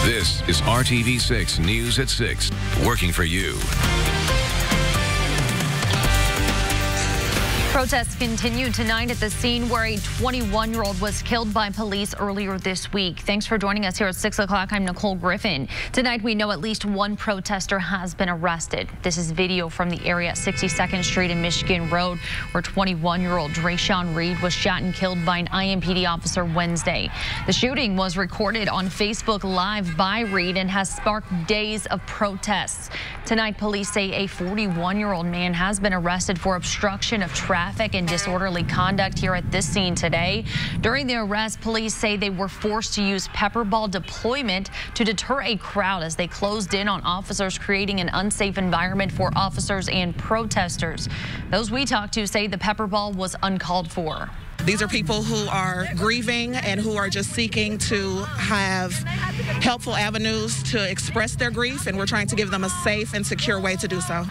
This is RTV6 News at 6, working for you. Protests continued tonight at the scene where a 21-year-old was killed by police earlier this week. Thanks for joining us here at 6 o'clock. I'm Nicole Griffin. Tonight, we know at least one protester has been arrested. This is video from the area at 62nd Street and Michigan Road, where 21-year-old Drayshawn Reed was shot and killed by an IMPD officer Wednesday. The shooting was recorded on Facebook Live by Reed and has sparked days of protests. Tonight, police say a 41-year-old man has been arrested for obstruction of traffic and disorderly conduct here at this scene today. During the arrest, police say they were forced to use pepper ball deployment to deter a crowd as they closed in on officers, creating an unsafe environment for officers and protesters. Those we talked to say the pepper ball was uncalled for. These are people who are grieving and who are just seeking to have helpful avenues to express their grief, and we're trying to give them a safe and secure way to do so.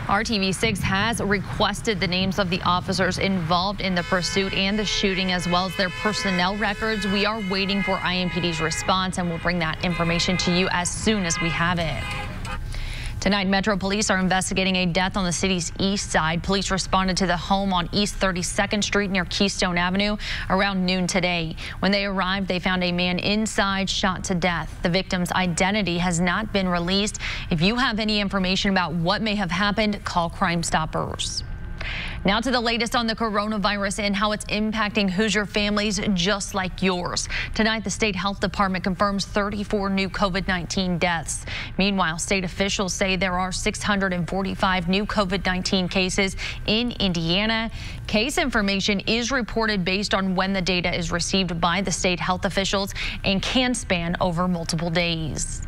RTV6 has requested the names of the officers involved in the pursuit and the shooting, as well as their personnel records. We are waiting for IMPD's response, and we'll bring that information to you as soon as we have it. Tonight, Metro Police are investigating a death on the city's east side. Police responded to the home on East 32nd Street near Keystone Avenue around noon today. When they arrived, they found a man inside shot to death. The victim's identity has not been released. If you have any information about what may have happened, call Crime Stoppers. Now to the latest on the coronavirus and how it's impacting Hoosier families just like yours. Tonight, the state health department confirms 34 new COVID-19 deaths. Meanwhile, state officials say there are 645 new COVID-19 cases in Indiana. Case information is reported based on when the data is received by the state health officials and can span over multiple days.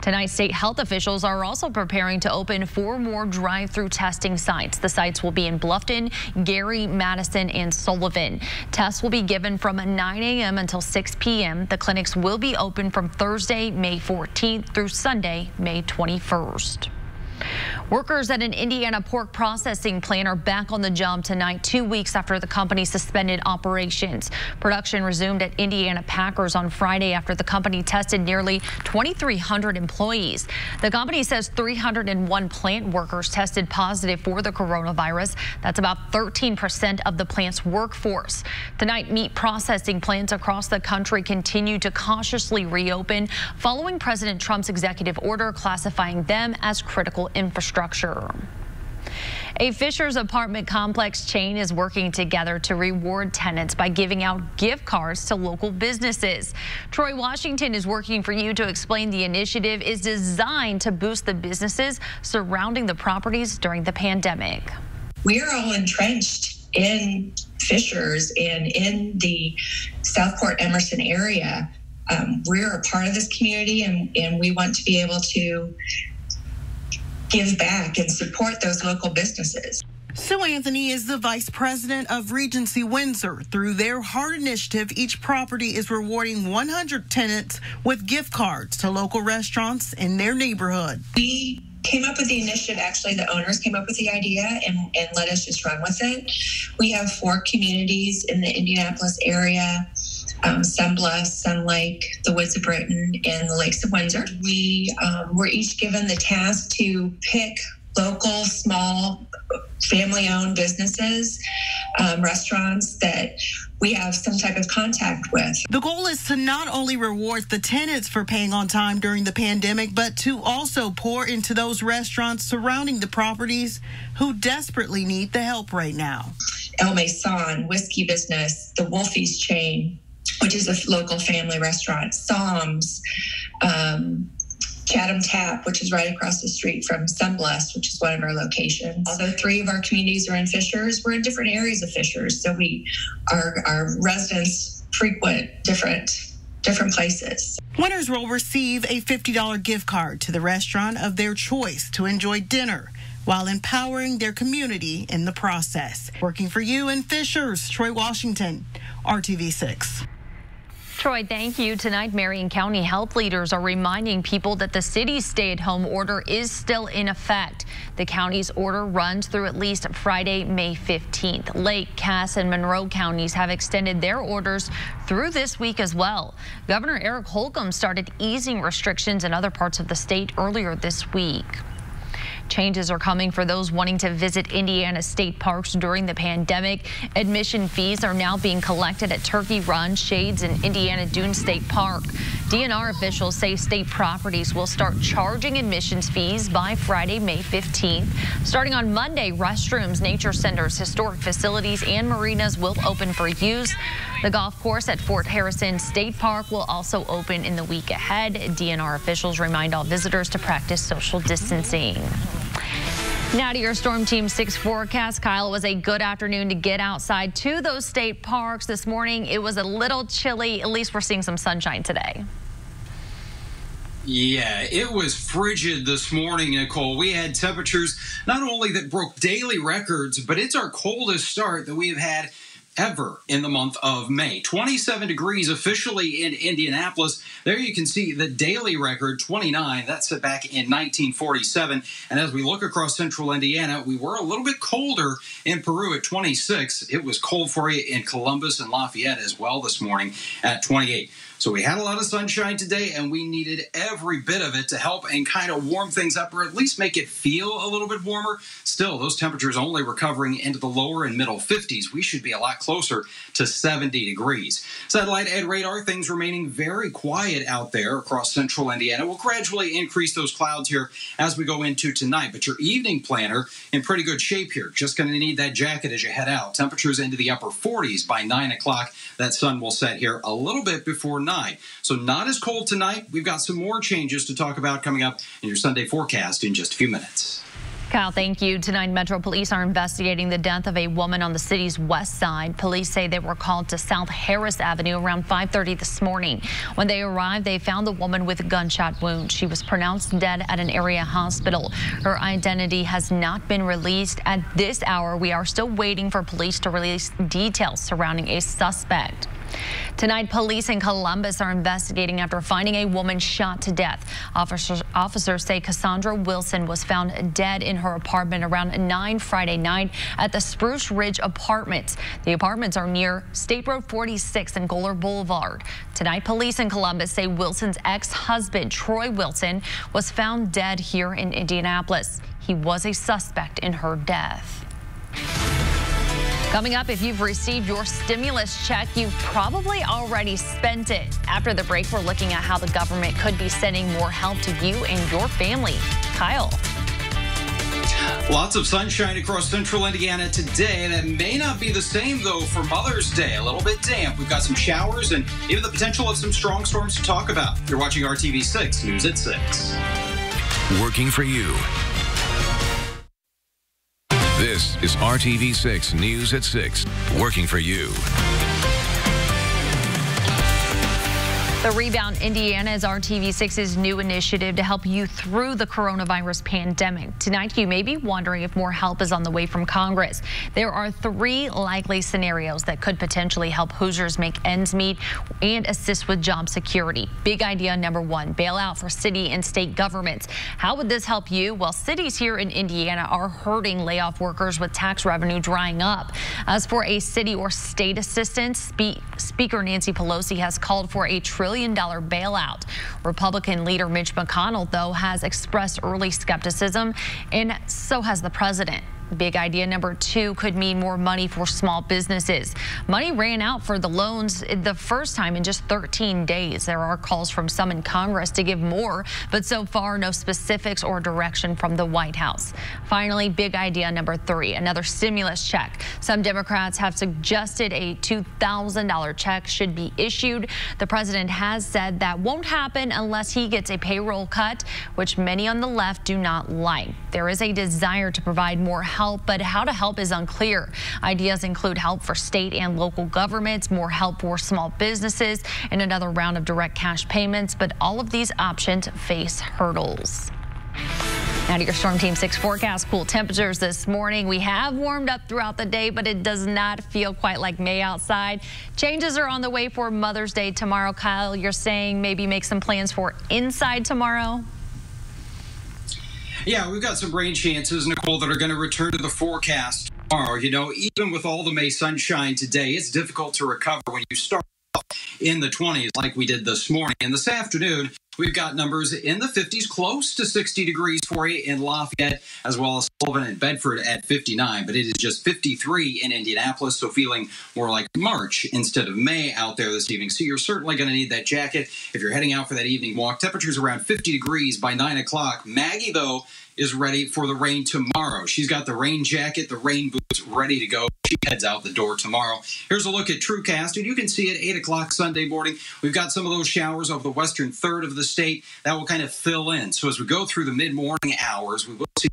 Tonight, state health officials are also preparing to open 4 more drive-through testing sites. The sites will be in Bluffton, Gary, Madison, and Sullivan. Tests will be given from 9 a.m. until 6 p.m. The clinics will be open from Thursday, May 14th through Sunday, May 21st. Workers at an Indiana pork processing plant are back on the job tonight, 2 weeks after the company suspended operations. Production resumed at Indiana Packers on Friday after the company tested nearly 2,300 employees. The company says 301 plant workers tested positive for the coronavirus. That's about 13% of the plant's workforce. Tonight, meat processing plants across the country continue to cautiously reopen following President Trump's executive order classifying them as critical infrastructure. A Fishers apartment complex chain is working together to reward tenants by giving out gift cards to local businesses. Troy Washington is working for you to explain the initiative is designed to boost the businesses surrounding the properties during the pandemic. We're all entrenched in Fishers and in the Southport Emerson area. We're a part of this community, and we want to be able to give back and support those local businesses. Sue Anthony is the vice president of Regency Windsor. Through their Heart Initiative, each property is rewarding 100 tenants with gift cards to local restaurants in their neighborhood. We came up with the initiative. Actually, the owners came up with the idea and let us just run with it. We have 4 communities in the Indianapolis area: Sun Bluff, Sun Lake, the Woods of Britain, and the Lakes of Windsor. We were each given the task to pick local, small, family-owned businesses, restaurants that we have some type of contact with. The goal is to not only reward the tenants for paying on time during the pandemic, but to also pour into those restaurants surrounding the properties who desperately need the help right now. El Mason, whiskey business, the Wolfie's chain, which is a local family restaurant, Psalms, Chatham Tap, which is right across the street from Sunblessed, which is one of our locations. Although 3 of our communities are in Fishers, we're in different areas of Fishers, so our residents frequent different places. Winners will receive a $50 gift card to the restaurant of their choice to enjoy dinner while empowering their community in the process. Working for you in Fishers, Troy Washington, RTV6. Troy, thank you. Tonight, Marion County health leaders are reminding people that the city's stay-at-home order is still in effect. The county's order runs through at least Friday, May 15th. Lake, Cass, and Monroe counties have extended their orders through this week as well. Governor Eric Holcomb started easing restrictions in other parts of the state earlier this week. Changes are coming for those wanting to visit Indiana state parks during the pandemic. Admission fees are now being collected at Turkey Run, Shades, and Indiana Dunes State Park. DNR officials say state properties will start charging admissions fees by Friday, May 15th. Starting on Monday, restrooms, nature centers, historic facilities, and marinas will open for use. The golf course at Fort Harrison State Park will also open in the week ahead. DNR officials remind all visitors to practice social distancing. Now to your Storm Team 6 forecast. Kyle, it was a good afternoon to get outside to those state parks. This morning, it was a little chilly. At least we're seeing some sunshine today. Yeah, it was frigid this morning, Nicole. We had temperatures not only that broke daily records, but it's our coldest start that we have had ever in the month of May. 27 degrees officially in Indianapolis. There you can see the daily record, 29. That's set back in 1947. And as we look across central Indiana, we were a little bit colder in Peru at 26. It was cold for you in Columbus and Lafayette as well this morning at 28. So we had a lot of sunshine today, and we needed every bit of it to help and kind of warm things up, or at least make it feel a little bit warmer. Still, those temperatures only recovering into the lower and middle 50s. We should be a lot closer to 70 degrees. Satellite and radar, things remaining very quiet out there across central Indiana. We'll gradually increase those clouds here as we go into tonight. But your evening planner in pretty good shape here. Just going to need that jacket as you head out. Temperatures into the upper 40s by 9 o'clock. That sun will set here a little bit before 9. So not as cold tonight. We've got some more changes to talk about coming up in your Sunday forecast in just a few minutes. Kyle, thank you. Tonight, Metro Police are investigating the death of a woman on the city's west side. Police say they were called to South Harris Avenue around 5:30 this morning. When they arrived, they found the woman with a gunshot wound. She was pronounced dead at an area hospital. Her identity has not been released. At this hour, we are still waiting for police to release details surrounding a suspect. Tonight, police in Columbus are investigating after finding a woman shot to death. Officers say Cassandra Wilson was found dead in her apartment around 9 Friday night at the Spruce Ridge Apartments. The apartments are near State Road 46 and Goler Boulevard. Tonight, police in Columbus say Wilson's ex-husband, Troy Wilson, was found dead here in Indianapolis. He was a suspect in her death. Coming up, if you've received your stimulus check, you've probably already spent it. After the break, we're looking at how the government could be sending more help to you and your family. Kyle. Lots of sunshine across central Indiana today. That may not be the same, though, for Mother's Day. A little bit damp. We've got some showers and even the potential of some strong storms to talk about. You're watching RTV6 News at 6. Working for you. This is RTV6 News at 6, working for you. The Rebound Indiana is RTV6's new initiative to help you through the coronavirus pandemic. Tonight, you may be wondering if more help is on the way from Congress. There are 3 likely scenarios that could potentially help Hoosiers make ends meet and assist with job security. Big idea number 1, bailout for city and state governments. How would this help you? Well, cities here in Indiana are hurting layoff workers with tax revenue drying up. As for a city or state assistance, Speaker Nancy Pelosi has called for a $1 trillion bailout. Republican leader Mitch McConnell, though, has expressed early skepticism, and so has the president. Big idea number 2 could mean more money for small businesses. Money ran out for the loans the first time in just 13 days. There are calls from some in Congress to give more, but so far no specifics or direction from the White House. Finally, big idea number 3, another stimulus check. Some Democrats have suggested a $2,000 check should be issued. The president has said that won't happen unless he gets a payroll cut, which many on the left do not like. There is a desire to provide more help, but how to help is unclear. Ideas include help for state and local governments, more help for small businesses, and another round of direct cash payments, but all of these options face hurdles. Now to your Storm Team 6 forecast. Cool temperatures this morning. We have warmed up throughout the day, but it does not feel quite like May outside. Changes are on the way for Mother's Day tomorrow. Kyle, you're saying maybe make some plans for inside tomorrow? Yeah, we've got some rain chances, Nicole, that are going to return to the forecast tomorrow. You know, even with all the May sunshine today, it's difficult to recover when you start in the 20s like we did this morning. And this afternoon, we've got numbers in the 50s, close to 60 degrees for you in Lafayette, as well as Sullivan and Bedford at 59. But it is just 53 in Indianapolis, so feeling more like March instead of May out there this evening. So you're certainly going to need that jacket if you're heading out for that evening walk. Temperatures around 50 degrees by 9 o'clock. Maggie, though, is ready for the rain tomorrow. She's got the rain jacket, the rain boots ready to go. She heads out the door tomorrow. Here's a look at TrueCast, and you can see at 8 o'clock Sunday morning, we've got some of those showers over the western third of the state. That will kind of fill in. So as we go through the mid-morning hours, we will see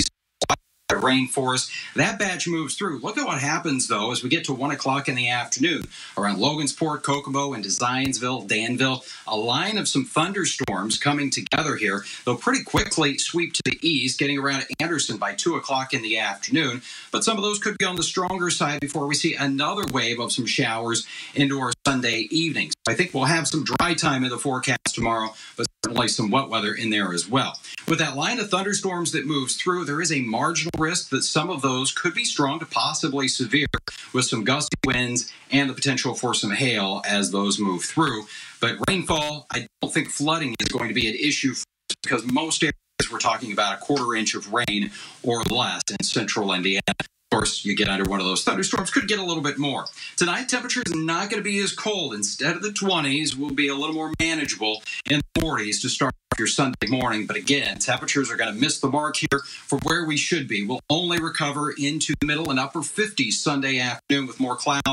rain for us. That batch moves through. Look at what happens, though, as we get to 1 o'clock in the afternoon around Logansport, Kokomo, into Zionsville, Danville. A line of some thunderstorms coming together here. They'll pretty quickly sweep to the east, getting around Anderson by 2 o'clock in the afternoon. But some of those could be on the stronger side before we see another wave of some showers into our Sunday evenings. I think we'll have some dry time in the forecast tomorrow, but certainly some wet weather in there as well. With that line of thunderstorms that moves through, there is a marginal risk that some of those could be strong to possibly severe, with some gusty winds and the potential for some hail as those move through. But rainfall, I don't think flooding is going to be an issue for us, because most areas we're talking about a quarter inch of rain or less in central Indiana. Of course, you get under one of those thunderstorms, could get a little bit more. Tonight, temperature is not going to be as cold. Instead of the 20s, will be a little more manageable in the 40s to start your Sunday morning. But again, temperatures are going to miss the mark here for where we should be. We'll only recover into the middle and upper 50s Sunday afternoon with more clouds.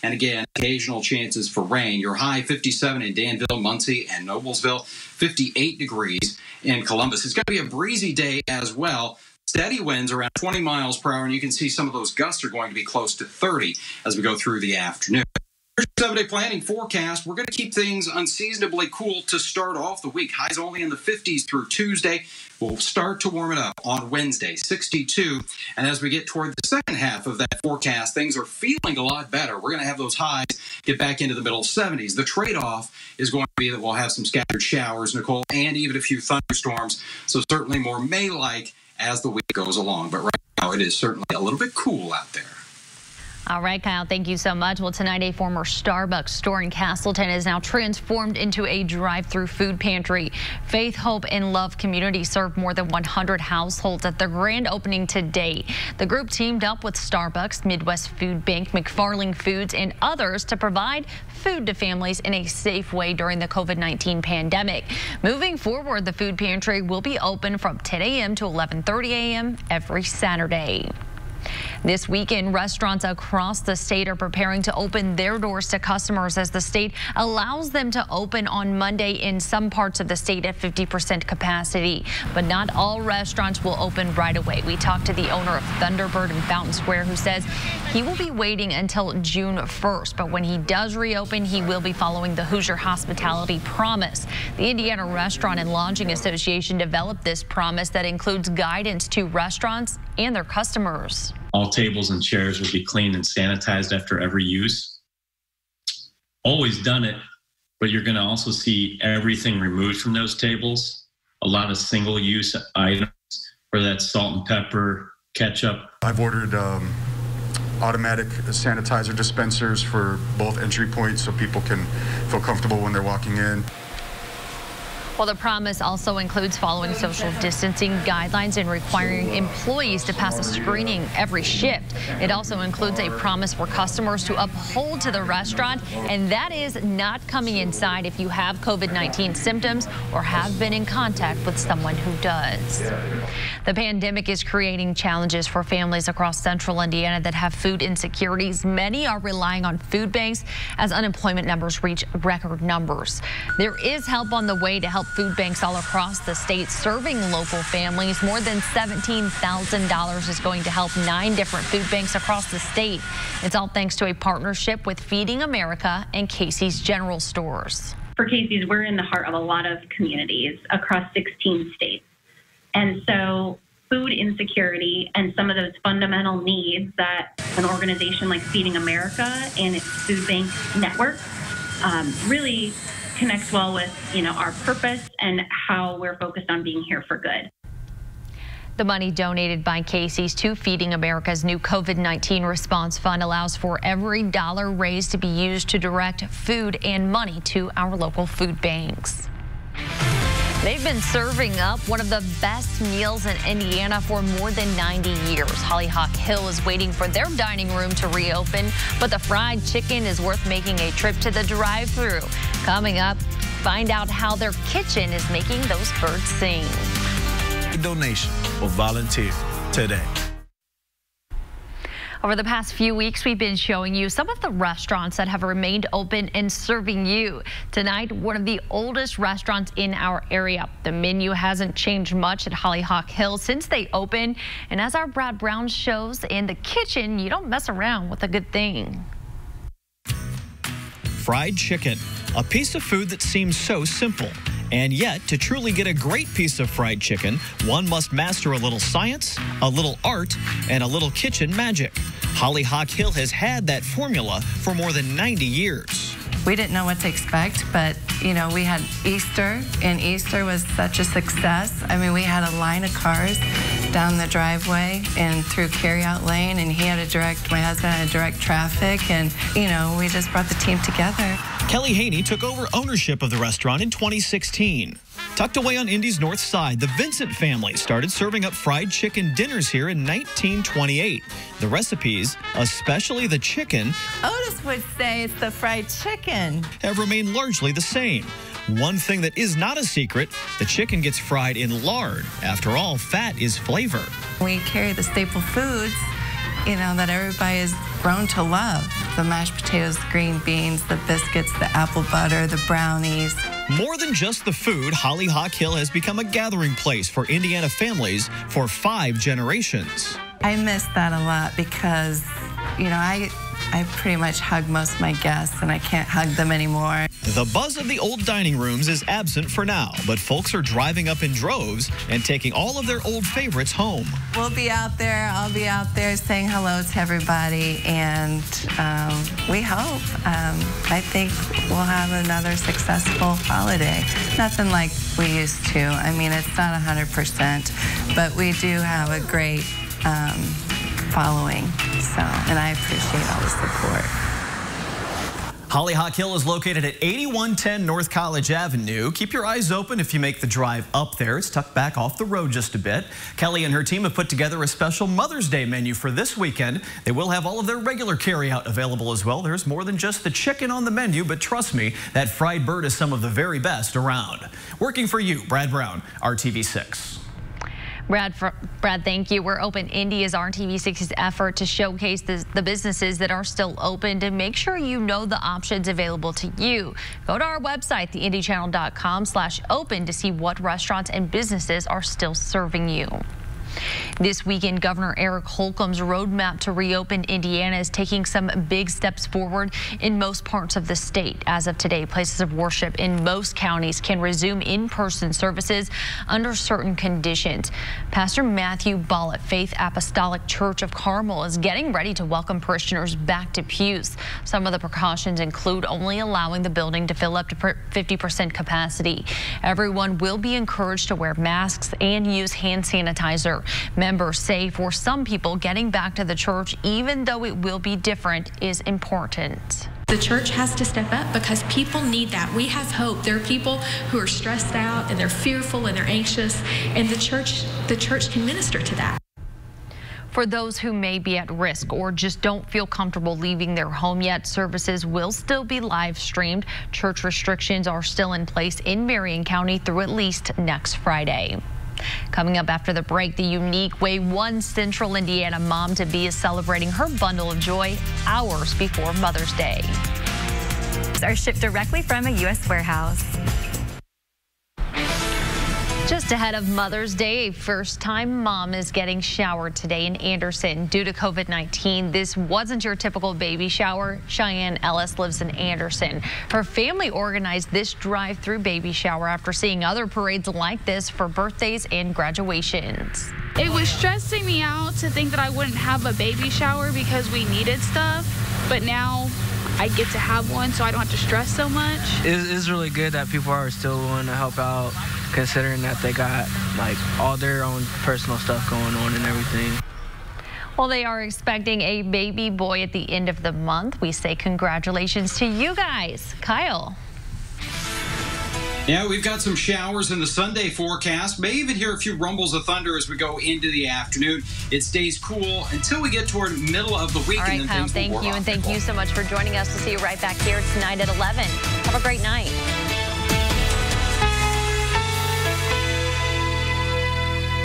And again, occasional chances for rain. Your high 57 in Danville, Muncie, and Noblesville, 58 degrees in Columbus. It's going to be a breezy day as well. Steady winds around 20 miles per hour, and you can see some of those gusts are going to be close to 30 as we go through the afternoon. Here's your 7-day planning forecast. We're going to keep things unseasonably cool to start off the week. Highs only in the 50s through Tuesday. We'll start to warm it up on Wednesday, 62. And as we get toward the second half of that forecast, things are feeling a lot better. We're going to have those highs get back into the middle 70s. The trade-off is going to be that we'll have some scattered showers, Nicole, and even a few thunderstorms. So certainly more May-like as the week goes along. But right now, it is certainly a little bit cool out there. All right, Kyle, thank you so much. Well, tonight, a former Starbucks store in Castleton is now transformed into a drive-through food pantry. Faith, Hope, and Love Community served more than 100 households at their grand opening to date. The group teamed up with Starbucks, Midwest Food Bank, McFarling Foods, and others to provide food to families in a safe way during the COVID-19 pandemic. Moving forward, the food pantry will be open from 10 a.m. to 11:30 a.m. every Saturday. This weekend, restaurants across the state are preparing to open their doors to customers as the state allows them to open on Monday in some parts of the state at 50% capacity. But not all restaurants will open right away. We talked to the owner of Thunderbird in Fountain Square, who says he will be waiting until June 1st. But when he does reopen, he will be following the Hoosier Hospitality Promise. The Indiana Restaurant and Lodging Association developed this promise that includes guidance to restaurants and their customers. All tables and chairs will be cleaned and sanitized after every use. Always done it, but you're going to also see everything removed from those tables. A lot of single-use items, whether that's salt and pepper, ketchup. I've ordered automatic sanitizer dispensers for both entry points so people can feel comfortable when they're walking in. Well, the promise also includes following social distancing guidelines and requiring employees to pass a screening every shift. It also includes a promise for customers to uphold to the restaurant, and that is not coming inside if you have COVID-19 symptoms or have been in contact with someone who does. The pandemic is creating challenges for families across central Indiana that have food insecurities. Many are relying on food banks as unemployment numbers reach record numbers. There is help on the way to help food banks all across the state serving local families. More than $17,000 is going to help 9 different food banks across the state. It's all thanks to a partnership with Feeding America and Casey's General Stores. For Casey's, we're in the heart of a lot of communities across 16 states. And so food insecurity and some of those fundamental needs that an organization like Feeding America and its food bank network really connects well with, our purpose and how we're focused on being here for good. The money donated by Casey's to Feeding America's new COVID-19 response fund allows for every dollar raised to be used to direct food and money to our local food banks. They've been serving up one of the best meals in Indiana for more than 90 years. Hollyhock Hill is waiting for their dining room to reopen, but the fried chicken is worth making a trip to the drive-thru. Coming up, find out how their kitchen is making those birds sing. Donation or volunteer today. Over the past few weeks, we've been showing you some of the restaurants that have remained open and serving you. Tonight, one of the oldest restaurants in our area. The menu hasn't changed much at Hollyhock Hill since they opened. And as our Brad Brown shows, in the kitchen, you don't mess around with a good thing. Fried chicken, a piece of food that seems so simple. And yet, to truly get a great piece of fried chicken, one must master a little science, a little art, and a little kitchen magic. Hollyhock Hill has had that formula for more than 90 years. We didn't know what to expect, but, we had Easter, and Easter was such a success. I mean, we had a line of cars down the driveway and through carryout lane, and my husband had to direct traffic, and, we just brought the team together. Kelly Haney took over ownership of the restaurant in 2016. Tucked away on Indy's north side, the Vincent family started serving up fried chicken dinners here in 1928. The recipes, especially the chicken, Otis would say it's the fried chicken, have remained largely the same. One thing that is not a secret, the chicken gets fried in lard. After all, fat is flavor. We carry the staple foods, that everybody has grown to love. The mashed potatoes, the green beans, the biscuits, the apple butter, the brownies. More than just the food, Hollyhock Hill has become a gathering place for Indiana families for 5 generations. I miss that a lot because, I pretty much hug most of my guests, and I can't hug them anymore. The buzz of the old dining rooms is absent for now, but folks are driving up in droves and taking all of their old favorites home. We'll be out there. I'll be out there saying hello to everybody, and we hope. I think we'll have another successful holiday. Nothing like we used to. I mean, it's not 100%, but we do have a great following, and I appreciate all the support. Hollyhock Hill is located at 8110 North College Avenue. Keep your eyes open if you make the drive up there. It's tucked back off the road just a bit. Kelly and her team have put together a special Mother's Day menu for this weekend. They will have all of their regular carryout available as well. There's more than just the chicken on the menu, but trust me, that fried bird is some of the very best around. Working for you, Brad Brown, RTV6. Brad, thank you. We're Open Indy is RTV6's effort to showcase the businesses that are still open to make sure you know the options available to you. Go to our website, theindychannel.com/open, to see what restaurants and businesses are still serving you. This weekend, Governor Eric Holcomb's roadmap to reopen Indiana is taking some big steps forward in most parts of the state. As of today, places of worship in most counties can resume in-person services under certain conditions. Pastor Matthew Ball at Faith Apostolic Church of Carmel is getting ready to welcome parishioners back to pews. Some of the precautions include only allowing the building to fill up to 50% capacity. Everyone will be encouraged to wear masks and use hand sanitizer. Members say for some people, getting back to the church, even though it will be different, is important. The church has to step up because people need that. We have hope. There are people who are stressed out and they're fearful and they're anxious, and the church can minister to that. For those who may be at risk or just don't feel comfortable leaving their home yet, services will still be live streamed. Church restrictions are still in place in Marion County through at least next Friday. Coming up after the break, the unique way one Central Indiana mom-to-be is celebrating her bundle of joy hours before Mother's Day. Are shipped directly from a U.S. warehouse. Just ahead of Mother's Day, a first-time mom is getting showered today in Anderson. Due to COVID-19, this wasn't your typical baby shower. Cheyenne Ellis lives in Anderson. Her family organized this drive-through baby shower after seeing other parades like this for birthdays and graduations. It was stressing me out to think that I wouldn't have a baby shower because we needed stuff, but now I get to have one, so I don't have to stress so much. It's really good that people are still willing to help out, considering that they got like all their own personal stuff going on and everything. Well, they are expecting a baby boy at the end of the month. We say congratulations to you guys. Kyle. Yeah, we've got some showers in the Sunday forecast. May even hear a few rumbles of thunder as we go into the afternoon. It stays cool until we get toward middle of the week. All right, Kyle, thank you. And thank you so much for joining us. We'll see you right back here tonight at 11. Have a great night.